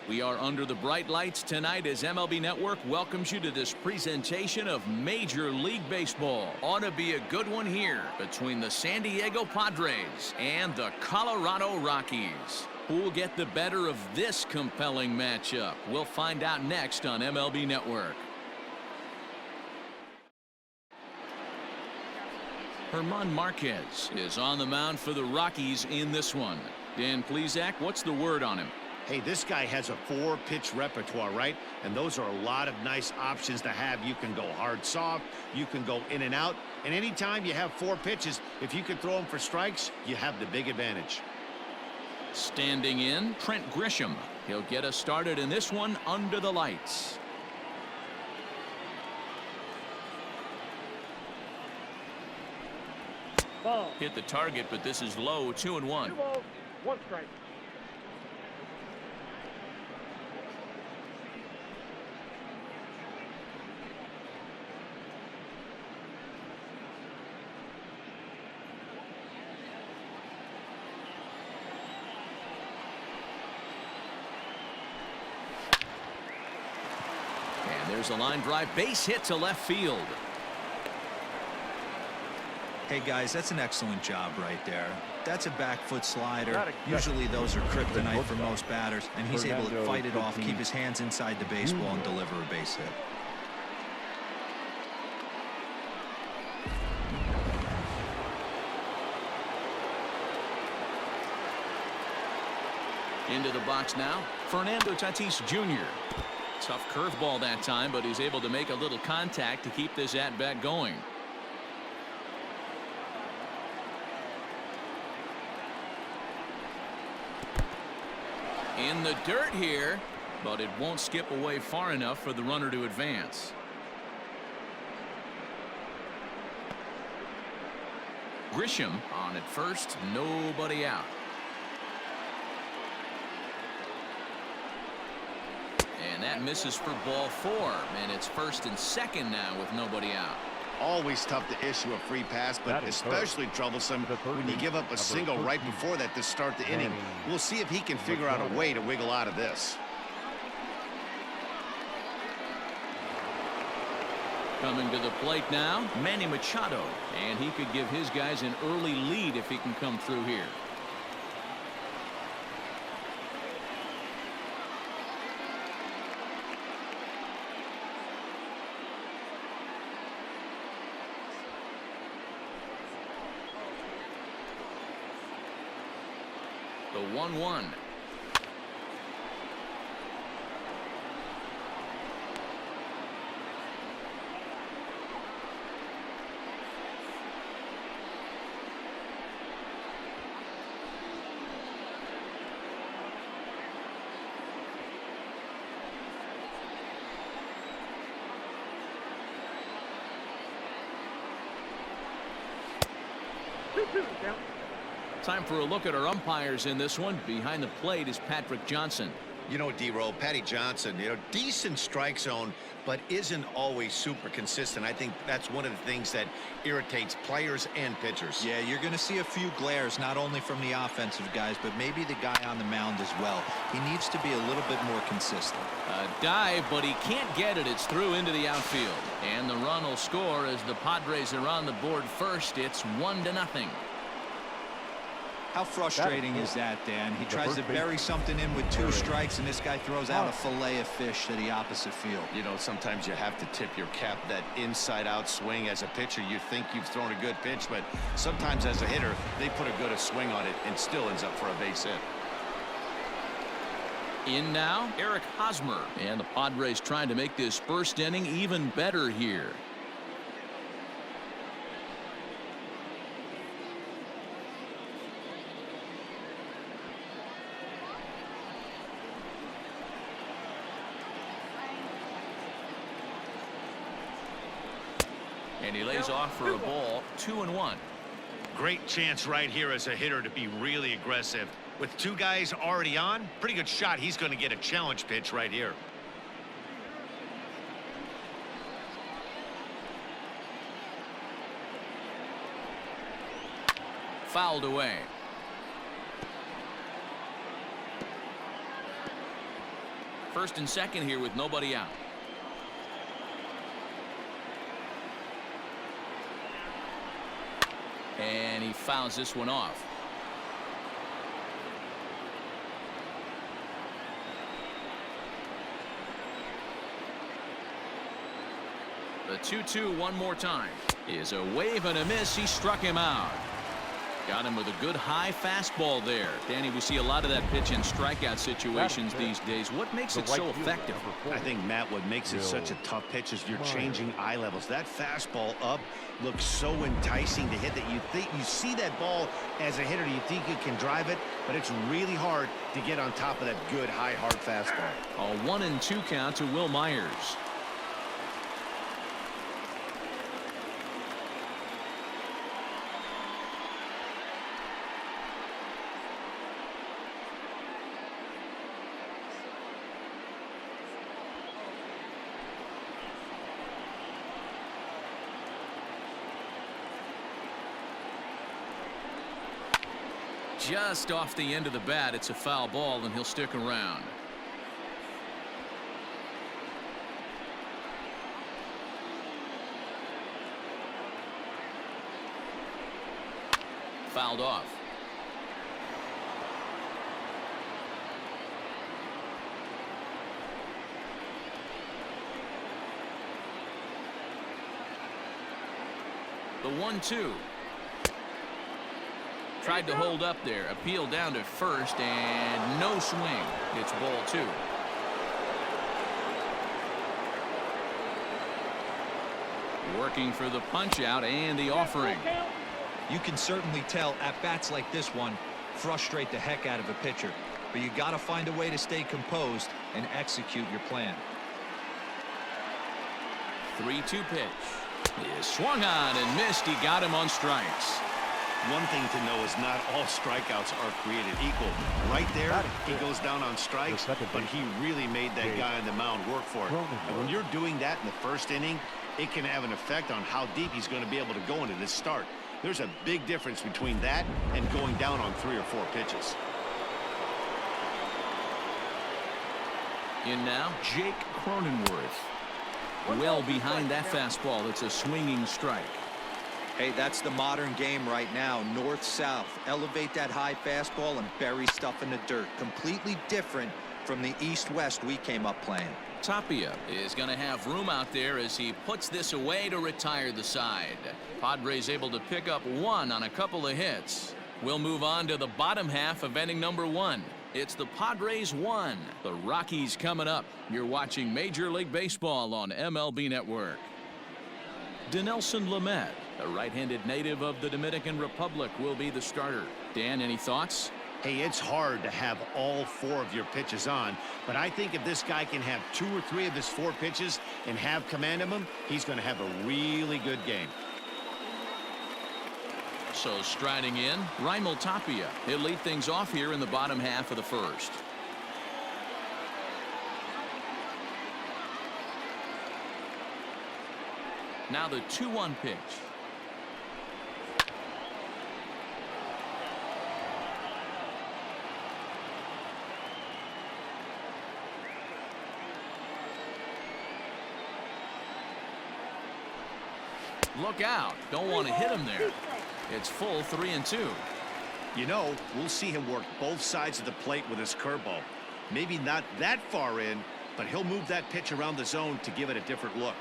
We are under the bright lights tonight as MLB Network welcomes you to this presentation of Major League Baseball. Ought to be a good one here between the San Diego Padres and the Colorado Rockies. Who will get the better of this compelling matchup? We'll find out next on MLB Network. German Marquez is on the mound for the Rockies in this one. Dan Plesac, what's the word on him? Hey, this guy has a 4-pitch repertoire, right? And those are a lot of nice options to have. You can go hard, soft. You can go in and out. And anytime you have 4 pitches, if you can throw them for strikes, you have the big advantage. Standing in, Trent Grisham. He'll get us started in this one under the lights. Ball. Hit the target, but this is low, 2-1. 2 balls, 1 strike. There's a line drive, base hit to left field. Hey guys, that's an excellent job right there. That's a back foot slider. Usually those are kryptonite for most batters, and he's able to fight it off, keep his hands inside the baseball, and deliver a base hit. Into the box now, Fernando Tatis Jr. Tough curveball that time, but he's able to make a little contact to keep this at-bat going. In the dirt here, but it won't skip away far enough for the runner to advance. Grisham on at first, nobody out. And that misses for ball 4, and it's first and second now with nobody out. Always tough to issue a free pass, but especially troublesome when you give up a single right before that to start the inning. We'll see if he can figure out a way to wiggle out of this. Coming to the plate now, Manny Machado, and he could give his guys an early lead if he can come through here. The 1-1. Down. Time for a look at our umpires in this one. Behind the plate is Patrick Johnson. You know, D-Roll, Patty Johnson, decent strike zone, but isn't always super consistent. I think that's one of the things that irritates players and pitchers. Yeah, you're going to see a few glares, not only from the offensive guys, but maybe the guy on the mound as well. He needs to be a little bit more consistent. A dive, but he can't get it. It's through into the outfield. And the run will score as the Padres are on the board first. It's 1-0. How frustrating is that, Dan? He tries to bury something in with 2 strikes, and this guy throws out a fillet of fish to the opposite field. You know, sometimes you have to tip your cap. That inside-out swing as a pitcher, you think you've thrown a good pitch, but sometimes as a hitter, they put a good swing on it and still ends up for a base hit. In now, Eric Hosmer. And the Padres trying to make this first inning even better here. And he lays off for a ball, 2-1. Great chance right here as a hitter to be really aggressive. With 2 guys already on, pretty good shot. He's going to get a challenge pitch right here. Fouled away. First and second here with nobody out. And he fouls this one off. The 2-2 one more time is a wave and a miss. He struck him out. Got him with a good high fastball there. Danny, we see a lot of that pitch in strikeout situations these days. What makes it so effective? I think, Matt, what makes it such a tough pitch is you're changing eye levels. That fastball up looks so enticing to hit that you see that ball as a hitter, you think you can drive it, but it's really hard to get on top of that good high hard fastball. A 1-2 count to Will Myers. Just off the end of the bat. It's a foul ball, and he'll stick around. Fouled off. The 1-2. Tried to hold up there. Appeal down to first, and no swing. It's ball 2. Working for the punch out and the offering. You can certainly tell at bats like this one frustrate the heck out of a pitcher, but you got to find a way to stay composed and execute your plan. 3-2 pitch is swung on and missed. He got him on strikes. One thing to know is not all strikeouts are created equal. Right there, he goes down on strikes, but he really made that guy on the mound work for it. And when you're doing that in the first inning, it can have an effect on how deep he's going to be able to go into this start. There's a big difference between that and going down on 3 or 4 pitches. In now, Jake Cronenworth. Well behind that fastball. It's a swinging strike. Hey, that's the modern game right now. North-south. Elevate that high fastball and bury stuff in the dirt. Completely different from the east-west we came up playing. Tapia is going to have room out there as he puts this away to retire the side. Padres able to pick up 1 on a couple of hits. We'll move on to the bottom half of inning number 1. It's the Padres 1. The Rockies coming up. You're watching Major League Baseball on MLB Network. Dinelson Lamet, a right-handed native of the Dominican Republic, will be the starter. Dan, any thoughts? Hey, it's hard to have all 4 of your pitches on, but I think if this guy can have 2 or 3 of his 4 pitches and have command of them, he's going to have a really good game. So striding in, Raimel Tapia. He'll lead things off here in the bottom half of the first. Now the 2-1 pitch. Look out. Don't want to hit him there. It's full 3-2. You know, we'll see him work both sides of the plate with his curveball. Maybe not that far in, but he'll move that pitch around the zone to give it a different look.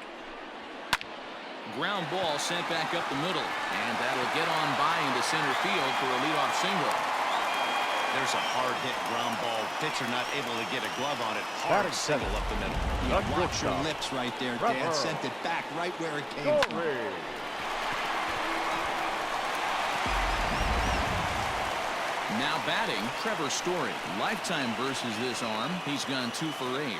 Ground ball sent back up the middle, and that'll get on by into center field for a leadoff single. There's a hard hit ground ball. Pitcher not able to get a glove on it. Hard single up the middle. Yeah, watch your lips right there, Dan. Sent it back right where it came from. Now batting, Trevor Story. Lifetime versus this arm. He's gone 2 for 8.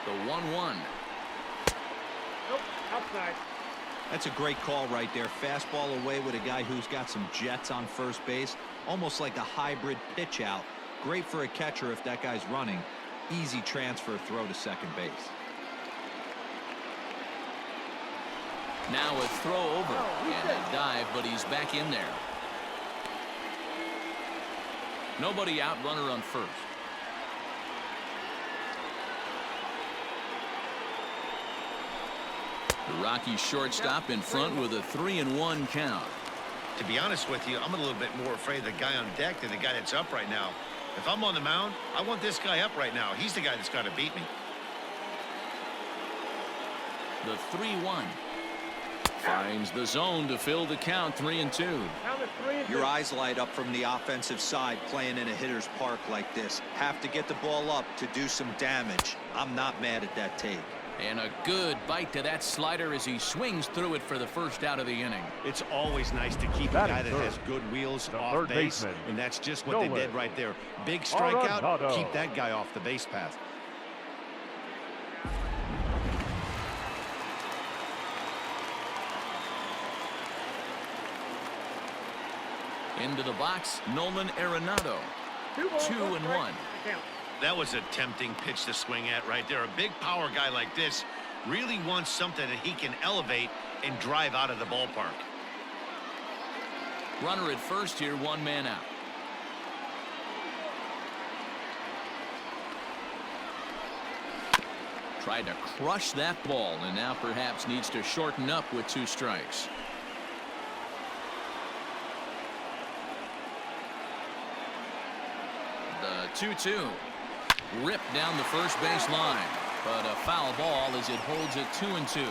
The 1-1. Nope, outside. That's a great call right there. Fastball away with a guy who's got some jets on first base. Almost like a hybrid pitch out. Great for a catcher if that guy's running. Easy transfer throw to second base. Now a throw over and a dive, but he's back in there. Nobody out, runner on first. The Rockies shortstop in front with a 3-1 count. To be honest with you, I'm a little bit more afraid of the guy on deck than the guy that's up right now. If I'm on the mound, I want this guy up right now. He's the guy that's got to beat me. The 3-1. Finds the zone to fill the count. 3-2. Your eyes light up from the offensive side playing in a hitter's park like this. Have to get the ball up to do some damage. I'm not mad at that take. And a good bite to that slider as he swings through it for the first out of the inning. It's always nice to keep a guy that has good wheels off base, and that's just what they did right there. Big strikeout, keep that guy off the base path. Into the box, Nolan Arenado. 2-1. That was a tempting pitch to swing at right there. A big power guy like this really wants something that he can elevate and drive out of the ballpark. Runner at first here, one man out. Tried to crush that ball and now perhaps needs to shorten up with 2 strikes. The 2-2. Ripped down the first base line, but a foul ball as it holds it 2-2.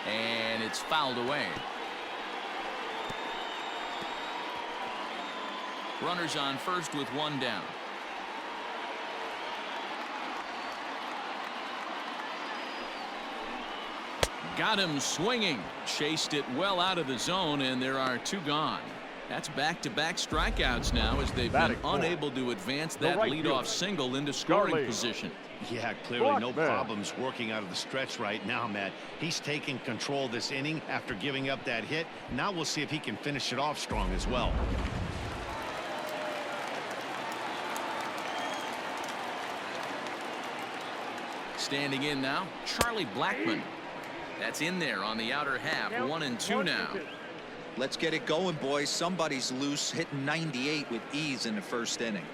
And it's fouled away. Runners on first with 1 down. Got him swinging. Chased it well out of the zone, and there are 2 gone. That's back-to-back strikeouts now as they've been unable to advance that leadoff single into scoring position. Yeah, clearly no problems working out of the stretch right now, Matt. He's taking control this inning after giving up that hit. Now we'll see if he can finish it off strong as well. Standing in now, Charlie Blackmon. That's in there on the outer half. 1-2 now. Let's get it going, boys. Somebody's loose, hitting 98 with ease in the first inning.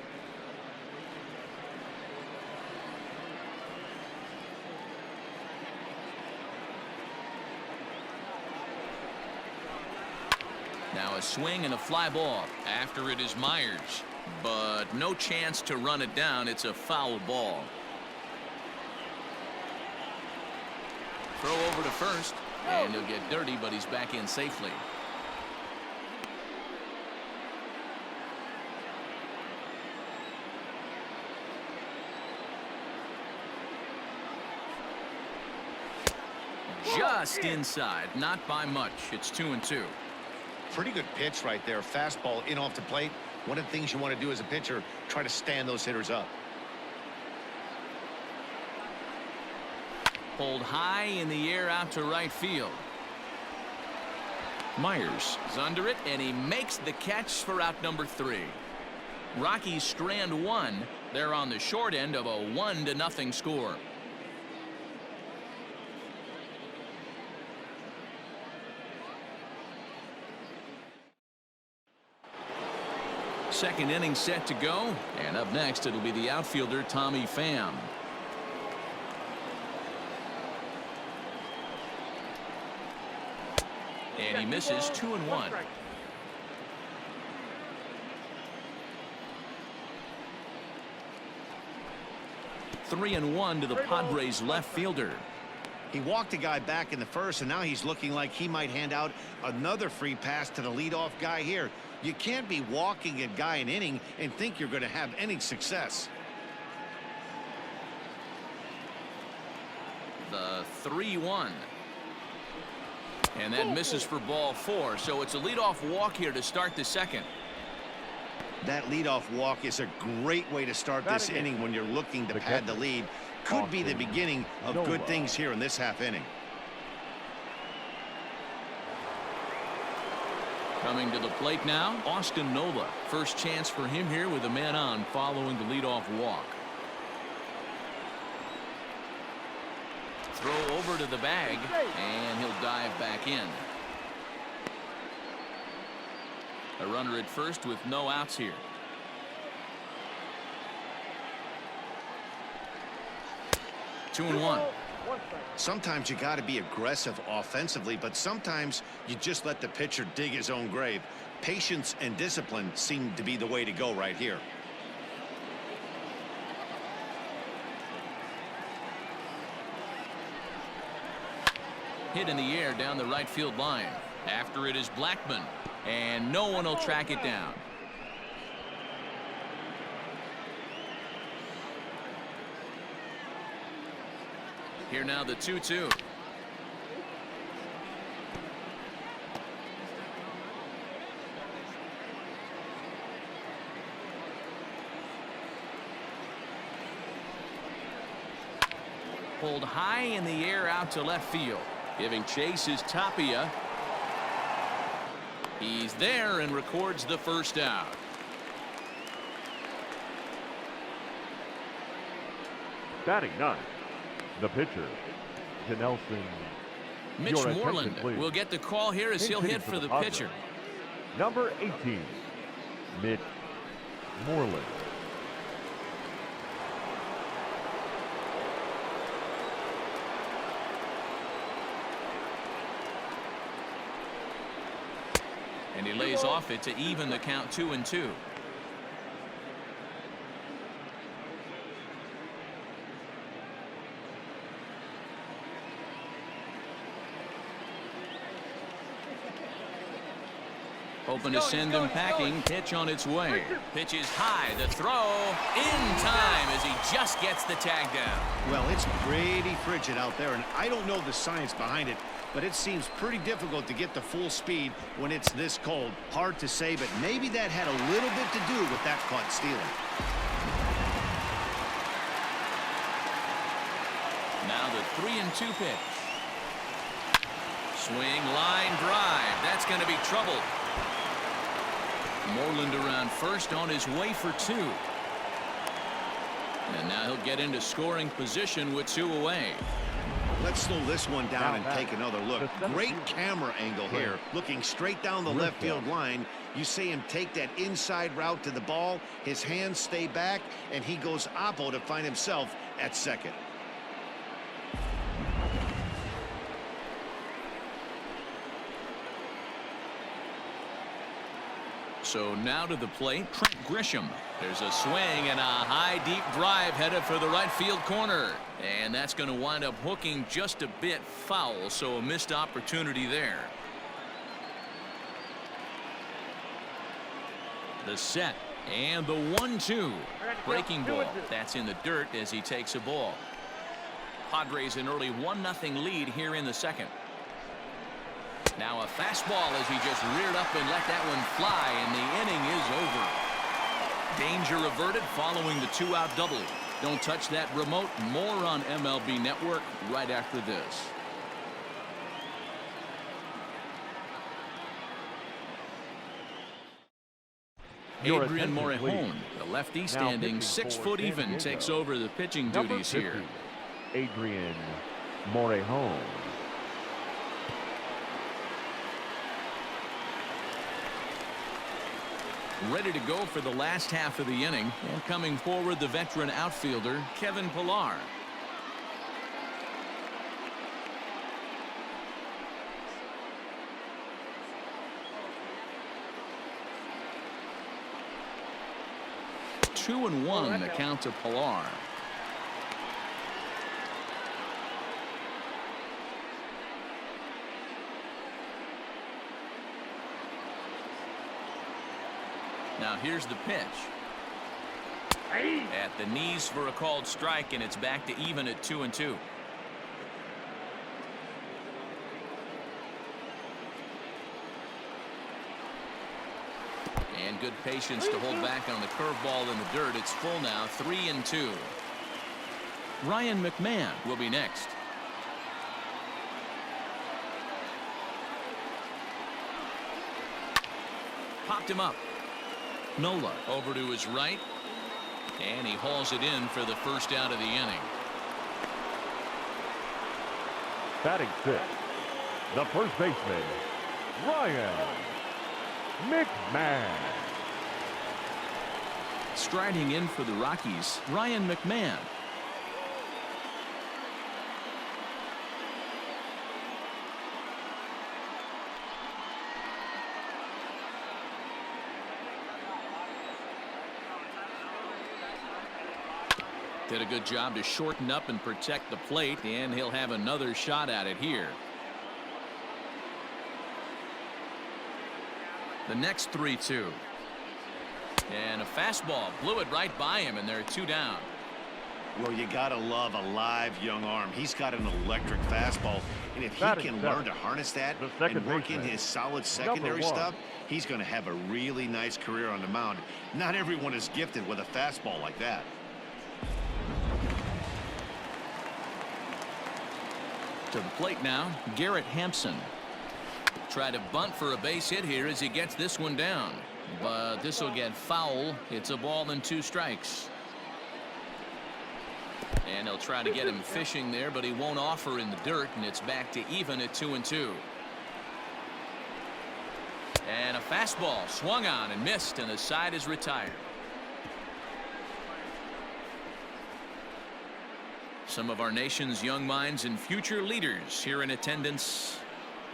Now a swing and a fly ball. After it is Myers, but no chance to run it down. It's a foul ball. Throw over to first, and he'll get dirty, but he's back in safely. Just inside, not by much. It's 2-2. Pretty good pitch right there. Fastball in off the plate. One of the things you want to do as a pitcher, try to stand those hitters up. Pulled high in the air out to right field. Myers is under it, and he makes the catch for out number 3. Rockies strand 1. They're on the short end of a 1-0 score. Second inning set to go, and up next it'll be the outfielder Tommy Pham. And he misses. 2-1. Three and 1 to the Padres left fielder. He walked a guy back in the first, and now he's looking like he might hand out another free pass to the leadoff guy here. You can't be walking a guy an inning and think you're going to have any success. The 3-1. And that misses for ball 4. So it's a leadoff walk here to start the second. That leadoff walk is a great way to start this inning when you're looking to pad the lead. Could be the beginning of good things here in this half inning. Coming to the plate now, Austin Nola. First chance for him here with a man on following the leadoff walk. Throw over to the bag, and he'll dive back in. A runner at first with no outs here. Two and one. Sometimes you got to be aggressive offensively, but sometimes you just let the pitcher dig his own grave. Patience and discipline seem to be the way to go right here. Hit in the air down the right field line. After it is Blackmon, and no one will track it down. Here now the 2-2. Pulled high in the air out to left field. Giving chase is Tapia. He's there and records the first out. Batting ninth, the pitcher, to Nelson. Mitch Moreland will get the call here as he'll hit for the pitcher. Number 18, Mitch Moreland. And he lays off it to even the count 2-2. Hoping to send him packing. Pitch on its way. Pitch is high. The throw in time as he just gets the tag down. Well, it's pretty frigid out there, and I don't know the science behind it, but it seems pretty difficult to get to full speed when it's this cold. Hard to say, but maybe that had a little bit to do with that caught stealing. Now the 3-2 pitch. Swing, line drive. That's going to be trouble. Moreland around first on his way for two. And now he'll get into scoring position with two away. Let's slow this one down and take another look. Great camera angle here. Looking straight down the left field line. You see him take that inside route to the ball. His hands stay back, and he goes oppo to find himself at second. So now to the plate, Trent Grisham. There's a swing and a high deep drive headed for the right field corner. And that's going to wind up hooking just a bit foul, so a missed opportunity there. The set and the 1-2. Breaking ball. That's in the dirt as he takes a ball. Padres an early 1-0 lead here in the second. Now a fastball as he just reared up and let that one fly, and the inning is over. Danger averted following the 2-out double. Don't touch that remote. More on MLB Network right after this. Adrian Morejon, the lefty standing 6 foot even, takes over the pitching duties here. Adrian Morejon. Ready to go for the last half of the inning, and coming forward the veteran outfielder Kevin Pillar. Two and one the count to Pillar. Now here's the pitch. At the knees for a called strike, and it's back to even at 2-2. And and good patience to hold back on the curveball in the dirt. It's full now, 3-2. Ryan McMahon will be next. Popped him up. Nola over to his right. And he hauls it in for the first out of the inning. Batting sixth, the first baseman, Ryan McMahon. Striding in for the Rockies, Ryan McMahon. Did a good job to shorten up and protect the plate, and he'll have another shot at it here. The next 3-2. And a fastball blew it right by him, and they're 2 down. Well, you gotta love a live young arm. He's got an electric fastball, and if he can learn to harness that and work in his solid secondary stuff, he's going to have a really nice career on the mound. Not everyone is gifted with a fastball like that. To the plate now, Garrett Hampson. Try to bunt for a base hit here as he gets this one down. But this will get foul. It's a ball and 2 strikes. And they'll try to get him fishing there, but he won't offer in the dirt, and it's back to even at 2-2. And a fastball swung on and missed, and the side is retired. Some of our nation's young minds and future leaders here in attendance.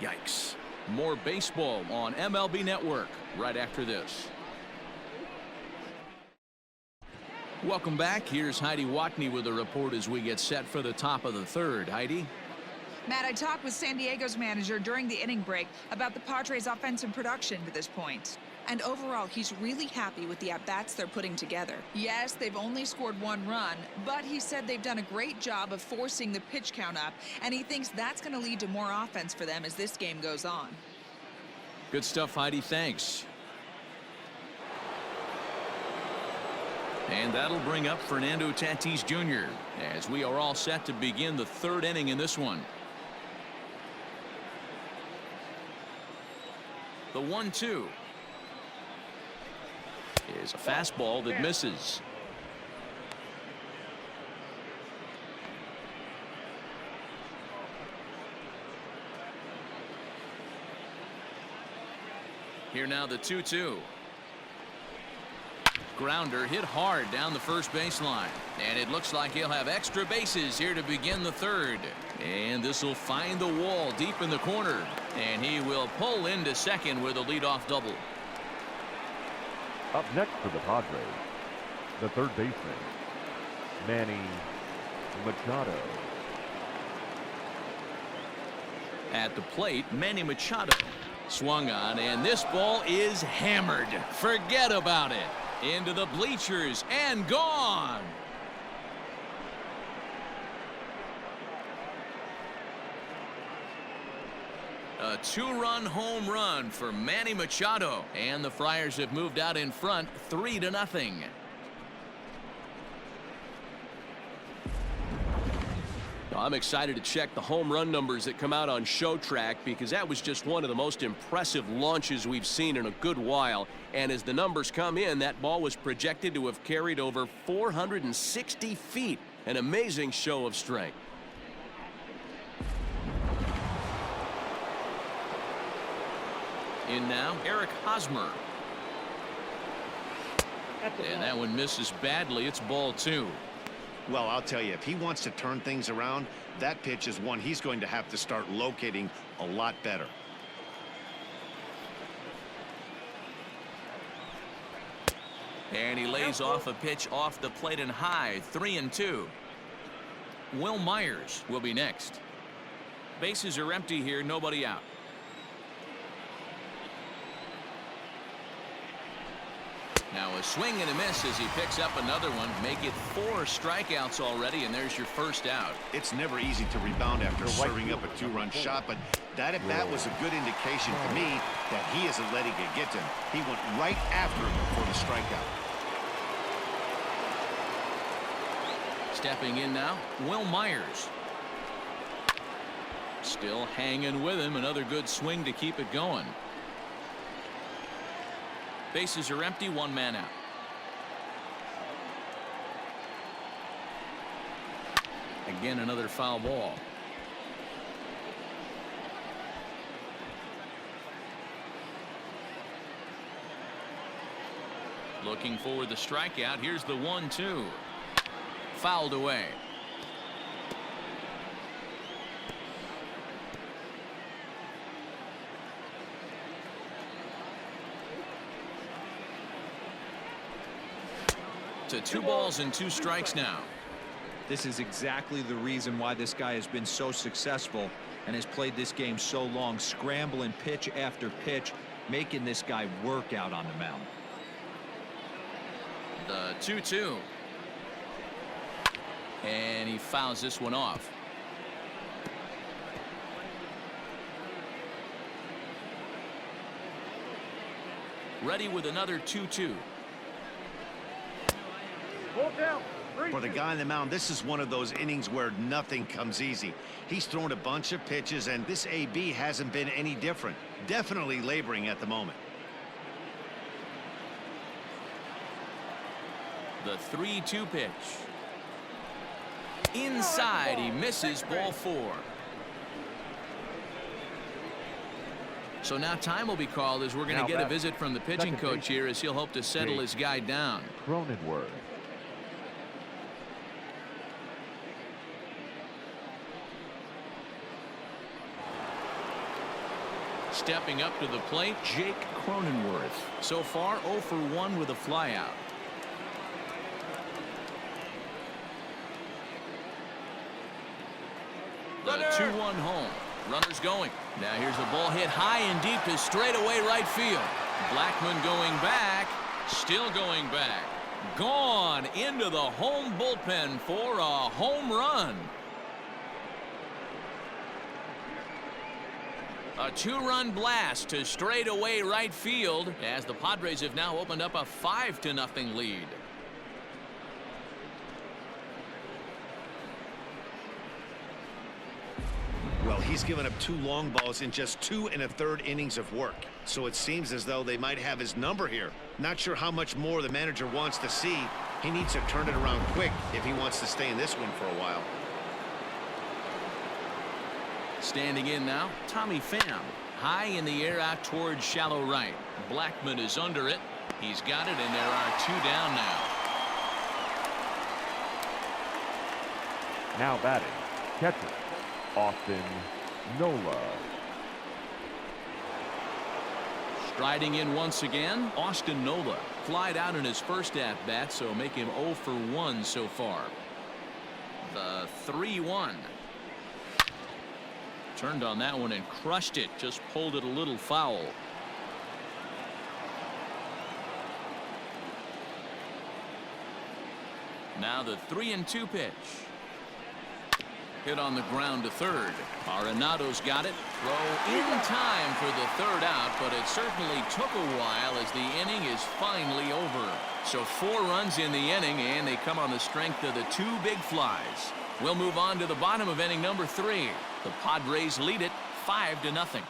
Yikes. More baseball on MLB Network right after this. Welcome back. Here's Heidi Watney with a report as we get set for the top of the third. Heidi? Matt, I talked with San Diego's manager during the inning break about the Padres' offensive production to this point. And overall, he's really happy with the at-bats they're putting together. Yes, they've only scored 1 run, but he said they've done a great job of forcing the pitch count up, and he thinks that's going to lead to more offense for them as this game goes on. Good stuff, Heidi. Thanks. And that'll bring up Fernando Tatis Jr. as we are all set to begin the 3rd inning in this one. The 1-2 is a fastball that misses. Here now the 2-2. Grounder hit hard down the first baseline, and it looks like he'll have extra bases here to begin the 3rd. And this will find the wall deep in the corner, and he will pull into 2nd with a leadoff double. Up next for the Padres, the 3rd baseman, Manny Machado. At the plate, Manny Machado swung on, and this ball is hammered. Forget about it. Into the bleachers and gone. A 2-run home run for Manny Machado, and the Friars have moved out in front 3-0. I'm excited to check the home run numbers that come out on Showtrack, because that was just one of the most impressive launches we've seen in a good while. And as the numbers come in, that ball was projected to have carried over 460 feet. An amazing show of strength. In now, Eric Hosmer. And that one misses badly. It's ball 2. Well, I'll tell you, if he wants to turn things around, that pitch is one he's going to have to start locating a lot better. And he lays off a pitch off the plate and high. 3-2. Will Myers will be next. Bases are empty here, nobody out. Now a swing and a miss as he picks up another one. Make it 4 strikeouts already, and there's your first out. It's never easy to rebound after serving up a 2-run shot, but that at bat was a good indication to me that he isn't letting it get to him. He went right after him for the strikeout. Stepping in now, Will Myers. Still hanging with him. Another good swing to keep it going. Bases are empty, one man out. Again, another foul ball. Looking for the strikeout. Here's the 1-2. Fouled away. To 2 balls and 2 strikes now. This is exactly the reason why this guy has been so successful and has played this game so long, scrambling pitch after pitch, making this guy work out on the mound. The 2-2. And he fouls this one off. Ready with another 2-2. For the guy on the mound, this is one of those innings where nothing comes easy. He's thrown a bunch of pitches, and this AB hasn't been any different. Definitely laboring at the moment. The 3-2 pitch. Inside, he misses, ball 4. So now time will be called as we're going to get a visit from the pitching coach here as he'll hope to settle his guy down. Cronenworth. Stepping up to the plate, Jake Cronenworth. So far 0 for 1 with a flyout. The 2-1 home. Runners going. Now here's the ball hit high and deep to straightaway right field. Blackman going back. Still going back. Gone into the home bullpen for a home run. A 2-run blast to straightaway right field as the Padres have now opened up a 5-0 lead. Well, he's given up 2 long balls in just 2 1/3 innings of work. So it seems as though they might have his number here. Not sure how much more the manager wants to see. He needs to turn it around quick if he wants to stay in this one for a while. Standing in now, Tommy Pham. High in the air out towards shallow right. Blackman is under it. He's got it, and there are 2 down now. Now batting, catcher, Austin Nola. Striding in once again, Austin Nola. Flied out in his first at-bat, so make him 0 for 1 so far. The 3-1. Turned on that one and crushed it. Just pulled it a little foul. Now the 3-2 pitch. Hit on the ground to third. Arenado's got it. Throw in time for the 3rd out, but it certainly took a while as the inning is finally over. So 4 runs in the inning, and they come on the strength of the 2 big flies. We'll move on to the bottom of inning number 3. The Padres lead it 5-0.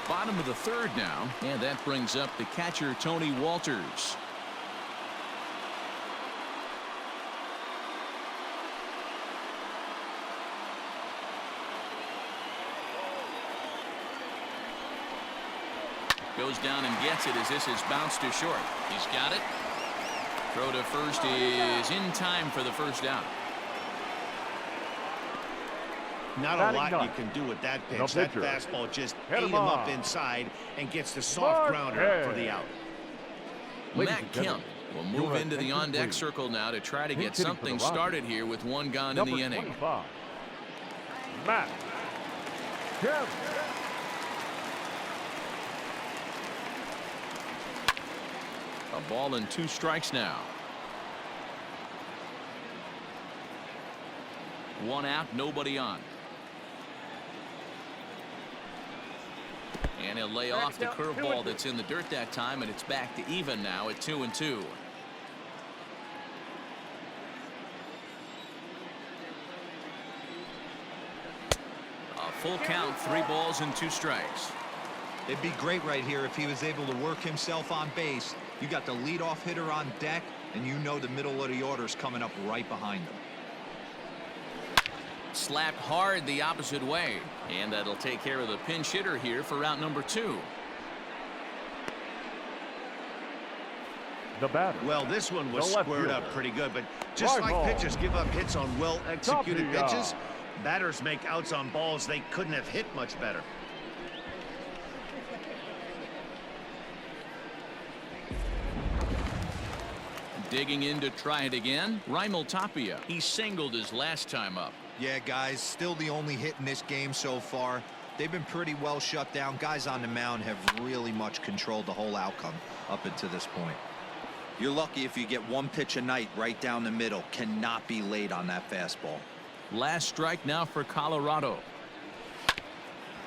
Bottom of the 3rd now, and that brings up the catcher Tony Walters. Goes down and gets it as this is bounced to short. He's got it. Throw to first is in time for the 1st out. Not a lot you can do with that pitch. That fastball just ate him up inside and gets the soft grounder for the out. Matt Kemp will move into the on-deck circle now to try to get something started here with 1 gone in the inning. Matt Kemp. A ball and 2 strikes now. 1 out, nobody on. And he'll lay off the curveball that's in the dirt that time, and it's back to even now at 2-2. A full count, 3 balls and 2 strikes. It'd be great right here if he was able to work himself on base. You got the leadoff hitter on deck, and you know the middle of the order's coming up right behind him. Slapped hard the opposite way, and that'll take care of the pinch hitter here for route number 2. The batter. Well, this one was squared up pretty good, but just like pitchers give up hits on well-executed pitches, batters make outs on balls they couldn't have hit much better. Digging in to try it again, Raimel Tapia. He singled his last time up. Yeah, guys, still the only hit in this game so far. They've been pretty well shut down. Guys on the mound have really much controlled the whole outcome up until this point. You're lucky if you get 1 pitch a night right down the middle. Cannot be late on that fastball. Last strike now for Colorado.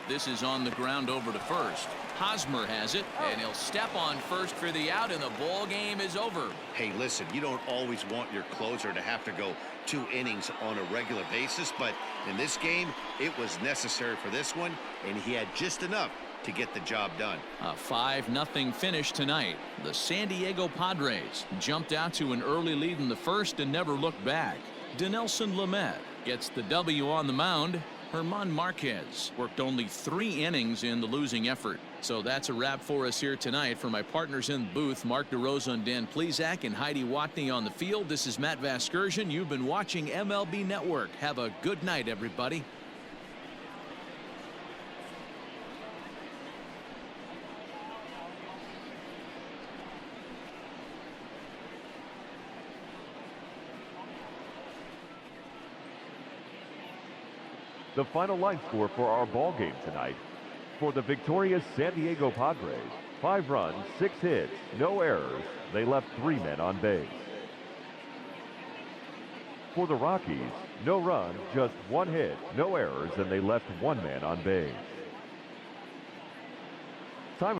This is on the ground over to first. Hosmer has it, and he'll step on first for the out, and the ball game is over. Hey, listen, you don't always want your closer to have to go 2 innings on a regular basis, but in this game, it was necessary for this one, and he had just enough to get the job done. A 5-0 finish tonight. The San Diego Padres jumped out to an early lead in the first and never looked back. Dinelson Lamet gets the W on the mound. German Marquez worked only 3 innings in the losing effort. So that's a wrap for us here tonight. For my partners in the booth, Mark DeRosa and Dan Plesac, and Heidi Watney on the field, this is Matt Vasgersian. You've been watching MLB Network. Have a good night, everybody. The final line score for our ball game tonight. For the victorious San Diego Padres, 5 runs, 6 hits, no errors. They left 3 men on base. For the Rockies, no runs, just 1 hit, no errors, and they left 1 man on base.